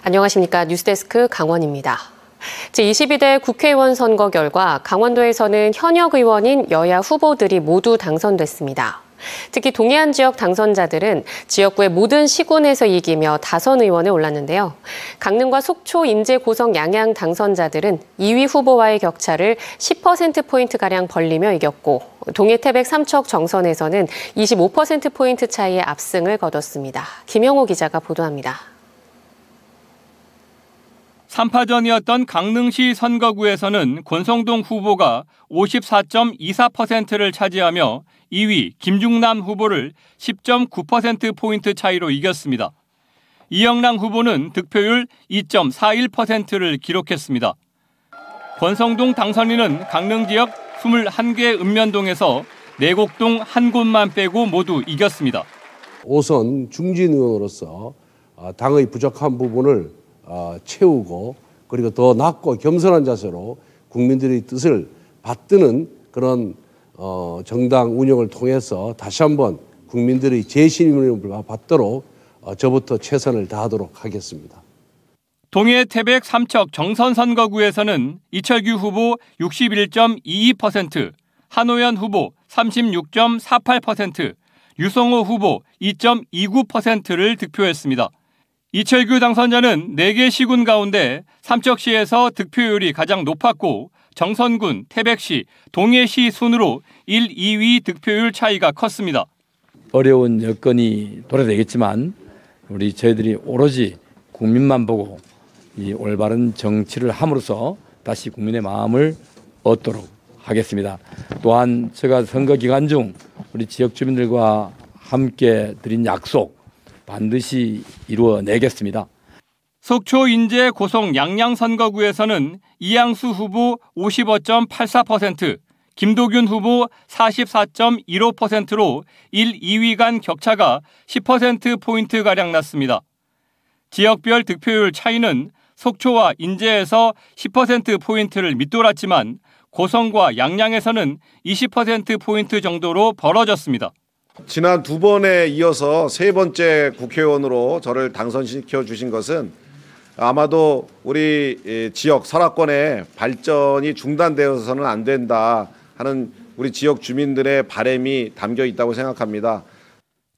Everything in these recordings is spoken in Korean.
안녕하십니까. 뉴스데스크 강원입니다. 제22대 국회의원 선거 결과 강원도에서는 현역 의원인 여야 후보들이 모두 당선됐습니다. 특히 동해안 지역 당선자들은 지역구의 모든 시군에서 이기며 다선 의원에 올랐는데요. 강릉과 속초, 인제, 고성, 양양 당선자들은 2위 후보와의 격차를 10%포인트가량 벌리며 이겼고 동해, 태백, 삼척 정선에서는 25%포인트 차이의 압승을 거뒀습니다. 김영호 기자가 보도합니다. 3파전이었던 강릉시 선거구에서는 권성동 후보가 54.24%를 차지하며 2위 김중남 후보를 10.9%포인트 차이로 이겼습니다. 이영랑 후보는 득표율 2.41%를 기록했습니다. 권성동 당선인은 강릉 지역 21개 읍면동에서 내곡동 한 곳만 빼고 모두 이겼습니다. 5선 중진 의원으로서 당의 부족한 부분을 채우고 그리고 더 낮고 겸손한 자세로 국민들의 뜻을 받드는 그런 정당 운영을 통해서 다시 한번 국민들의 재신임을 받도록 저부터 최선을 다하도록 하겠습니다. 동해, 태백, 삼척 정선 선거구에서는 이철규 후보 61.22%, 한호연 후보 36.48%, 유성호 후보 2.29%를 득표했습니다. 이철규 당선자는 4개 시군 가운데 삼척시에서 득표율이 가장 높았고 정선군, 태백시, 동해시 순으로 1, 2위 득표율 차이가 컸습니다. 어려운 여건이 도래되겠지만 저희들이 오로지 국민만 보고 이 올바른 정치를 함으로써 다시 국민의 마음을 얻도록 하겠습니다. 또한 제가 선거 기간 중 우리 지역 주민들과 함께 드린 약속 반드시 이루어내겠습니다. 속초, 인제, 고성, 양양 선거구에서는 이양수 후보 55.84%, 김도균 후보 44.15%로 1, 2위 간 격차가 10%포인트가량 났습니다. 지역별 득표율 차이는 속초와 인제에서 10%포인트를 밑돌았지만 고성과 양양에서는 20%포인트 정도로 벌어졌습니다. 지난 2번에 이어서 3번째 국회의원으로 저를 당선시켜 주신 것은 아마도 우리 지역 설악권의 발전이 중단되어서는 안 된다 하는 우리 지역 주민들의 바람이 담겨 있다고 생각합니다.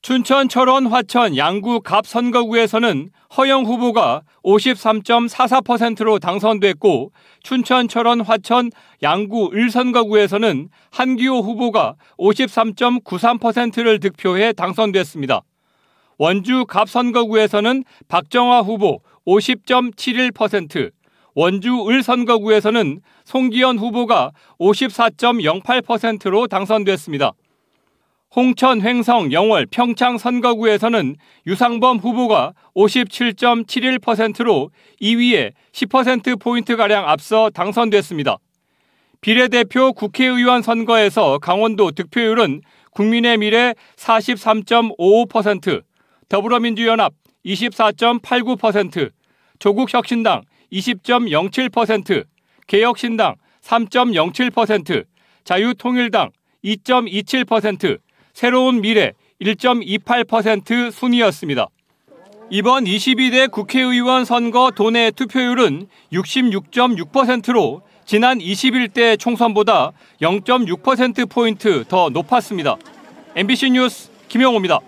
춘천, 철원, 화천, 양구, 갑 선거구에서는 허영 후보가 53.44%로 당선됐고 춘천, 철원, 화천, 양구, 을 선거구에서는 한기호 후보가 53.93%를 득표해 당선됐습니다. 원주, 갑 선거구에서는 박정화 후보 50.71%, 원주, 을 선거구에서는 송기현 후보가 54.08%로 당선됐습니다. 홍천, 횡성, 영월, 평창 선거구에서는 유상범 후보가 57.71%로 2위에 10%포인트가량 앞서 당선됐습니다. 비례대표 국회의원 선거에서 강원도 득표율은 국민의 미래 43.55%, 더불어민주연합 24.89%, 조국혁신당 20.07%, 개혁신당 3.07%, 자유통일당 2.27%, 새로운 미래 1.28% 순이었습니다. 이번 22대 국회의원 선거 도내 투표율은 66.6%로 지난 21대 총선보다 0.6%포인트 더 높았습니다. MBC 뉴스 김영호입니다.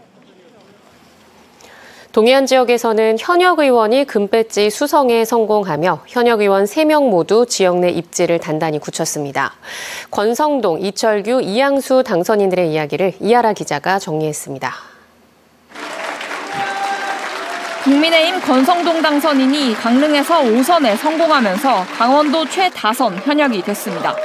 동해안 지역에서는 현역 의원이 금배지 수성에 성공하며 현역 의원 3명 모두 지역 내 입지를 단단히 굳혔습니다. 권성동, 이철규, 이양수 당선인들의 이야기를 이하라 기자가 정리했습니다. 국민의힘 권성동 당선인이 강릉에서 5선에 성공하면서 강원도 최다선 현역이 됐습니다.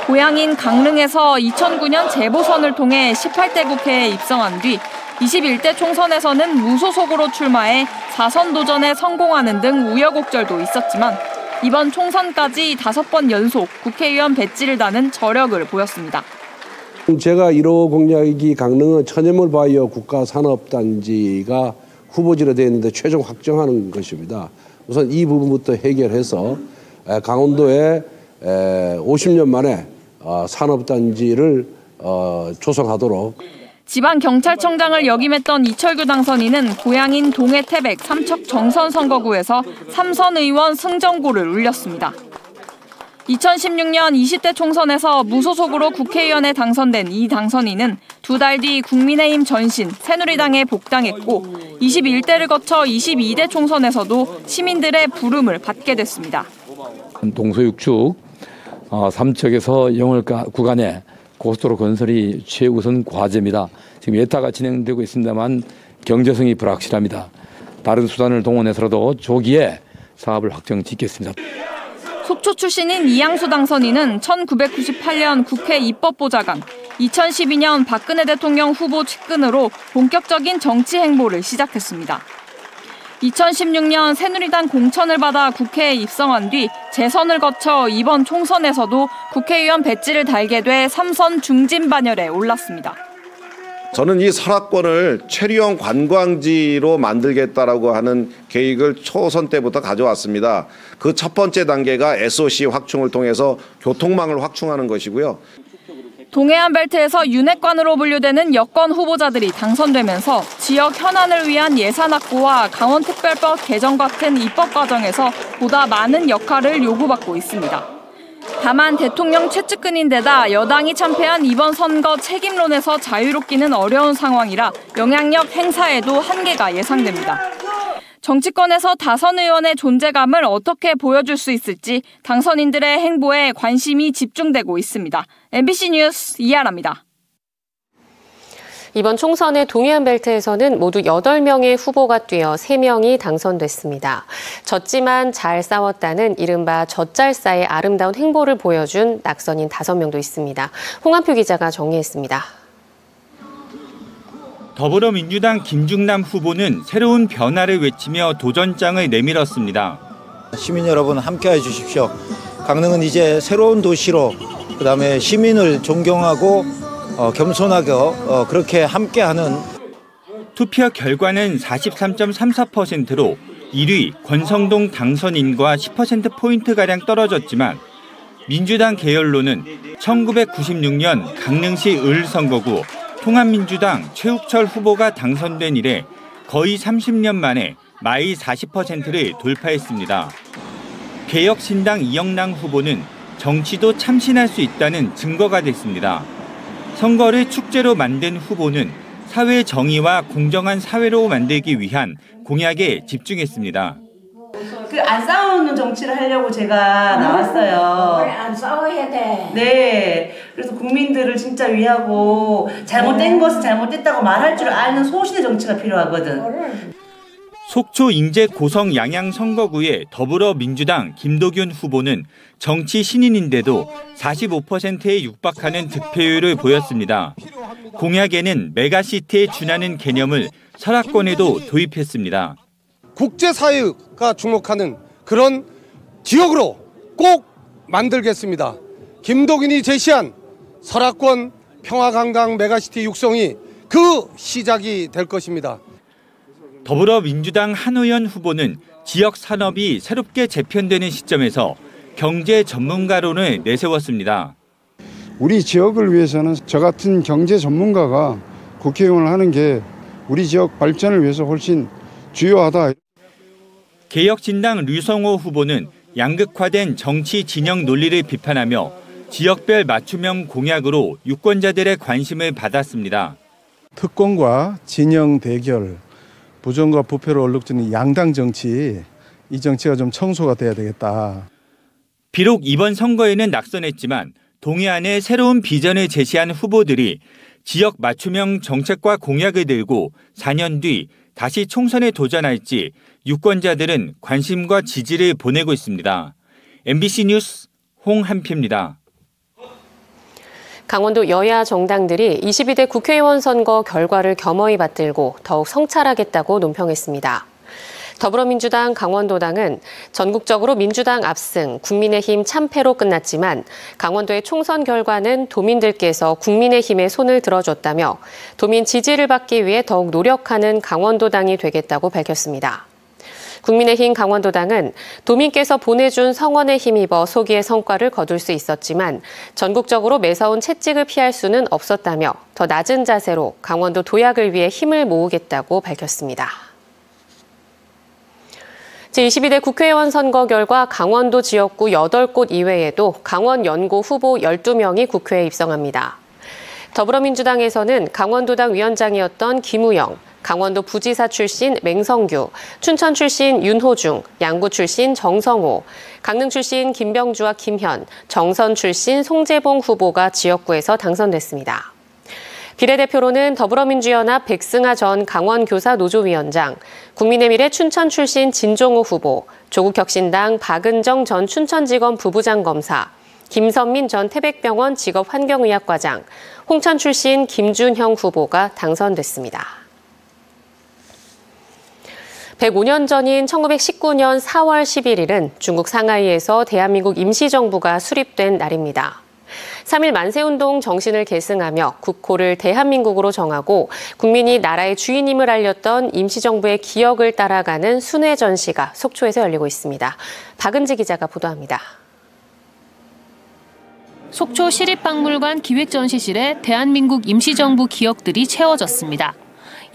고향인 강릉에서 2009년 재보선을 통해 18대 국회에 입성한 뒤 21대 총선에서는 무소속으로 출마해 4선 도전에 성공하는 등 우여곡절도 있었지만 이번 총선까지 5번 연속 국회의원 배지를 다는 저력을 보였습니다. 제가 1호 공약이 강릉은 천연물 바이오 국가산업단지가 후보지로 되어 있는데 최종 확정하는 것입니다. 우선 이 부분부터 해결해서 강원도에 50년 만에 산업단지를 조성하도록. 지방경찰청장을 역임했던 이철규 당선인은 고향인 동해태백 삼척 정선 선거구에서 3선 의원 승정고를 울렸습니다. 2016년 20대 총선에서 무소속으로 국회의원에 당선된 이 당선인은 2달 뒤 국민의힘 전신 새누리당에 복당했고 21대를 거쳐 22대 총선에서도 시민들의 부름을 받게 됐습니다. 동서육축 삼척에서 영월 구간에 고속도로 건설이 최우선 과제입니다. 지금 예타가 진행되고 있습니다만 경제성이 불확실합니다. 다른 수단을 동원해서라도 조기에 사업을 확정 짓겠습니다. 속초 출신인 이양수 당선인은 1998년 국회 입법보좌관, 2012년 박근혜 대통령 후보 측근으로 본격적인 정치 행보를 시작했습니다. 2016년 새누리당 공천을 받아 국회에 입성한 뒤 재선을 거쳐 이번 총선에서도 국회의원 배지를 달게 돼 3선 중진 반열에 올랐습니다. 저는 이 설악권을 체류형 관광지로 만들겠다라고 하는 계획을 초선 때부터 가져왔습니다. 그 첫 번째 단계가 SOC 확충을 통해서 교통망을 확충하는 것이고요. 동해안 벨트에서 윤핵관으로 분류되는 여권 후보자들이 당선되면서 지역 현안을 위한 예산 확보와 강원특별법 개정 같은 입법 과정에서 보다 많은 역할을 요구받고 있습니다. 다만 대통령 최측근인데다 여당이 참패한 이번 선거 책임론에서 자유롭기는 어려운 상황이라 영향력 행사에도 한계가 예상됩니다. 정치권에서 다선 의원의 존재감을 어떻게 보여줄 수 있을지 당선인들의 행보에 관심이 집중되고 있습니다. MBC 뉴스 이하라입니다. 이번 총선의 동해안 벨트에서는 모두 8명의 후보가 뛰어 3명이 당선됐습니다. 졌지만 잘 싸웠다는 이른바 젖잘싸의 아름다운 행보를 보여준 낙선인 5명도 있습니다. 홍한표 기자가 정리했습니다. 더불어민주당 김중남 후보는 새로운 변화를 외치며 도전장을 내밀었습니다. 시민 여러분 함께해 주십시오. 강릉은 이제 새로운 도시로 그다음에 시민을 존경하고 겸손하게 그렇게 함께하는. 투표 결과는 43.34%로 1위 권성동 당선인과 10%포인트가량 떨어졌지만 민주당 계열로는 1996년 강릉시 을 선거구 통합민주당 최욱철 후보가 당선된 이래 거의 30년 만에 마이 40%를 돌파했습니다. 개혁신당 이영랑 후보는 정치도 참신할 수 있다는 증거가 됐습니다. 선거를 축제로 만든 후보는 사회 정의와 공정한 사회로 만들기 위한 공약에 집중했습니다. 안 싸우는 정치를 하려고 제가 나왔어요. 그래, 안 싸워야 돼. 네. 그래서 국민들을 진짜 위하고 잘못된 것은 잘못됐다고 말할 줄 아는 소신의 정치가 필요하거든. 속초 인제 고성 양양 선거구의 더불어민주당 김도균 후보는 정치 신인인데도 45%에 육박하는 득표율을 보였습니다. 공약에는 메가시티에 준하는 개념을 설악권에도 도입했습니다. 국제사회가 주목하는 그런 지역으로 꼭 만들겠습니다. 김도균이 제시한 설악권 평화관광 메가시티 육성이 그 시작이 될 것입니다. 더불어민주당 한우현 후보는 지역 산업이 새롭게 재편되는 시점에서 경제 전문가론을 내세웠습니다. 우리 지역을 위해서는 저 같은 경제 전문가가 국회의원을 하는 게 우리 지역 발전을 위해서 훨씬 주요하다. 개혁진당 류성호 후보는 양극화된 정치 진영 논리를 비판하며 지역별 맞춤형 공약으로 유권자들의 관심을 받았습니다. 특권과 진영 대결, 부정과 부패로 얼룩지는 양당 정치, 이 정치가 좀 청소가 돼야 되겠다. 비록 이번 선거에는 낙선했지만 동해안의 새로운 비전을 제시한 후보들이 지역 맞춤형 정책과 공약을 들고 4년 뒤 다시 총선에 도전할지 유권자들은 관심과 지지를 보내고 있습니다. MBC 뉴스 홍한표입니다. 강원도 여야 정당들이 22대 국회의원 선거 결과를 겸허히 받들고 더욱 성찰하겠다고 논평했습니다. 더불어민주당 강원도당은 전국적으로 민주당 압승, 국민의힘 참패로 끝났지만 강원도의 총선 결과는 도민들께서 국민의힘의 손을 들어줬다며 도민 지지를 받기 위해 더욱 노력하는 강원도당이 되겠다고 밝혔습니다. 국민의힘 강원도당은 도민께서 보내준 성원에 힘입어 소기의 성과를 거둘 수 있었지만 전국적으로 매서운 채찍을 피할 수는 없었다며 더 낮은 자세로 강원도 도약을 위해 힘을 모으겠다고 밝혔습니다. 제22대 국회의원 선거 결과 강원도 지역구 8곳 이외에도 강원 연고 후보 12명이 국회에 입성합니다. 더불어민주당에서는 강원도당 위원장이었던 김우영, 강원도 부지사 출신 맹성규, 춘천 출신 윤호중, 양구 출신 정성호, 강릉 출신 김병주와 김현, 정선 출신 송재봉 후보가 지역구에서 당선됐습니다. 비례대표로는 더불어민주연합 백승하 전 강원교사노조위원장, 국민의미래 춘천 출신 진종호 후보, 조국혁신당 박은정 전 춘천지검 부부장검사, 김선민 전 태백병원 직업환경의학과장, 홍천 출신 김준형 후보가 당선됐습니다. 105년 전인 1919년 4월 11일은 중국 상하이에서 대한민국 임시정부가 수립된 날입니다. 3.1 만세운동 정신을 계승하며 국호를 대한민국으로 정하고 국민이 나라의 주인임을 알렸던 임시정부의 기억을 따라가는 순회 전시가 속초에서 열리고 있습니다. 박은지 기자가 보도합니다. 속초 시립박물관 기획전시실에 대한민국 임시정부 기억들이 채워졌습니다.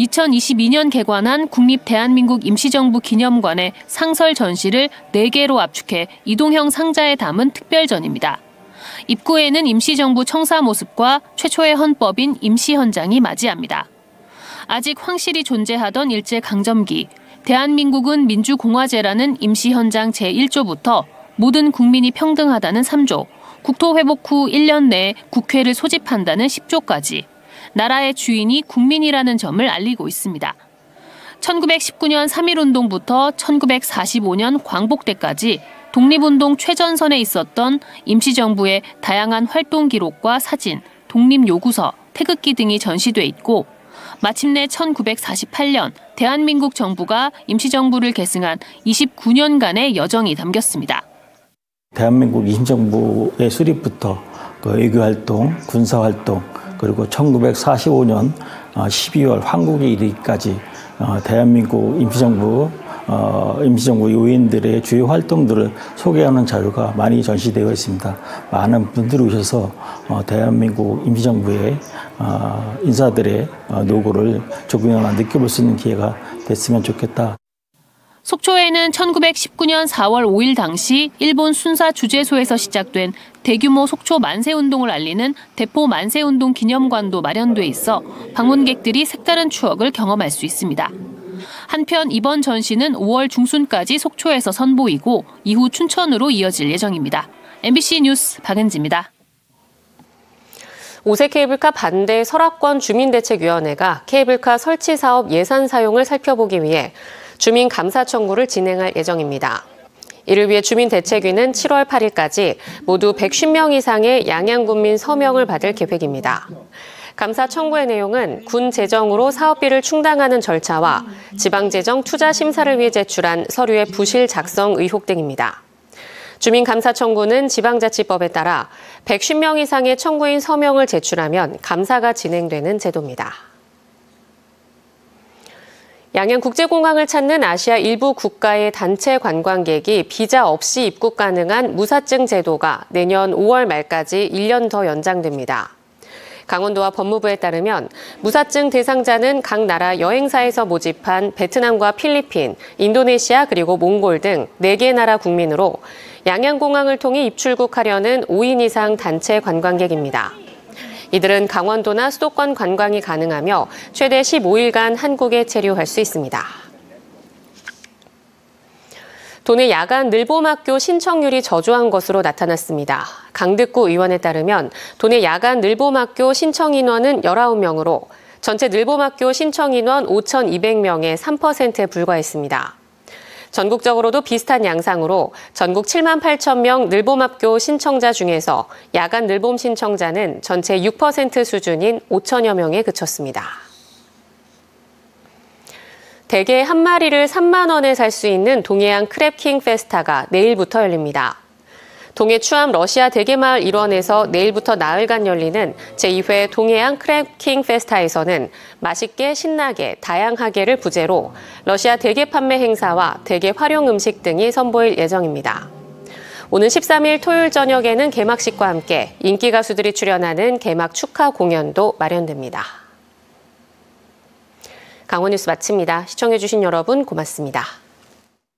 2022년 개관한 국립대한민국 임시정부 기념관의 상설 전시를 4개로 압축해 이동형 상자에 담은 특별전입니다. 입구에는 임시정부 청사 모습과 최초의 헌법인 임시헌장이 맞이합니다. 아직 황실이 존재하던 일제강점기, 대한민국은 민주공화제라는 임시헌장 제1조부터 모든 국민이 평등하다는 3조, 국토회복 후 1년 내에 국회를 소집한다는 10조까지 나라의 주인이 국민이라는 점을 알리고 있습니다. 1919년 3.1운동부터 1945년 광복대까지 독립운동 최전선에 있었던 임시정부의 다양한 활동 기록과 사진, 독립요구서, 태극기 등이 전시돼 있고 마침내 1948년 대한민국 정부가 임시정부를 계승한 29년간의 여정이 담겼습니다. 대한민국 임시정부의 수립부터 외교활동, 군사활동, 그리고 1945년 12월 황국에 이르기까지 대한민국 임시정부 요인들의 주요 활동들을 소개하는 자료가 많이 전시되어 있습니다. 많은 분들이 오셔서 대한민국 임시정부의 인사들의 노고를 조금이나마 느껴볼 수 있는 기회가 됐으면 좋겠다. 속초에는 1919년 4월 5일 당시 일본 순사 주재소에서 시작된 대규모 속초 만세운동을 알리는 대포 만세운동 기념관도 마련돼 있어 방문객들이 색다른 추억을 경험할 수 있습니다. 한편 이번 전시는 5월 중순까지 속초에서 선보이고 이후 춘천으로 이어질 예정입니다. MBC 뉴스 박은지입니다. 5세 케이블카 반대 설악권 주민대책위원회가 케이블카 설치 사업 예산 사용을 살펴보기 위해 주민 감사 청구를 진행할 예정입니다. 이를 위해 주민대책위는 7월 8일까지 모두 150명 이상의 양양군민 서명을 받을 계획입니다. 감사 청구의 내용은 군 재정으로 사업비를 충당하는 절차와 지방재정 투자 심사를 위해 제출한 서류의 부실 작성 의혹 등입니다. 주민감사 청구는 지방자치법에 따라 150명 이상의 청구인 서명을 제출하면 감사가 진행되는 제도입니다. 양양국제공항을 찾는 아시아 일부 국가의 단체 관광객이 비자 없이 입국 가능한 무사증 제도가 내년 5월 말까지 1년 더 연장됩니다. 강원도와 법무부에 따르면 무사증 대상자는 각 나라 여행사에서 모집한 베트남과 필리핀, 인도네시아 그리고 몽골 등 4개 나라 국민으로 양양공항을 통해 입출국하려는 5인 이상 단체 관광객입니다. 이들은 강원도나 수도권 관광이 가능하며 최대 15일간 한국에 체류할 수 있습니다. 도내 야간 늘봄학교 신청률이 저조한 것으로 나타났습니다. 강득구 의원에 따르면 도내 야간 늘봄학교 신청 인원은 19명으로 전체 늘봄학교 신청 인원 5,200명의 3%에 불과했습니다. 전국적으로도 비슷한 양상으로 전국 7만 8천 명 늘봄학교 신청자 중에서 야간 늘봄 신청자는 전체 6% 수준인 5천여 명에 그쳤습니다. 대게 한 마리를 3만 원에 살 수 있는 동해안 크랩킹 페스타가 내일부터 열립니다. 동해 추암 러시아 대게마을 일원에서 내일부터 나흘간 열리는 제2회 동해안 크래킹 페스타에서는 맛있게 신나게 다양하게를 부제로 러시아 대게 판매 행사와 대게 활용 음식 등이 선보일 예정입니다. 오는 13일 토요일 저녁에는 개막식과 함께 인기 가수들이 출연하는 개막 축하 공연도 마련됩니다. 강원 뉴스 마칩니다. 시청해주신 여러분 고맙습니다.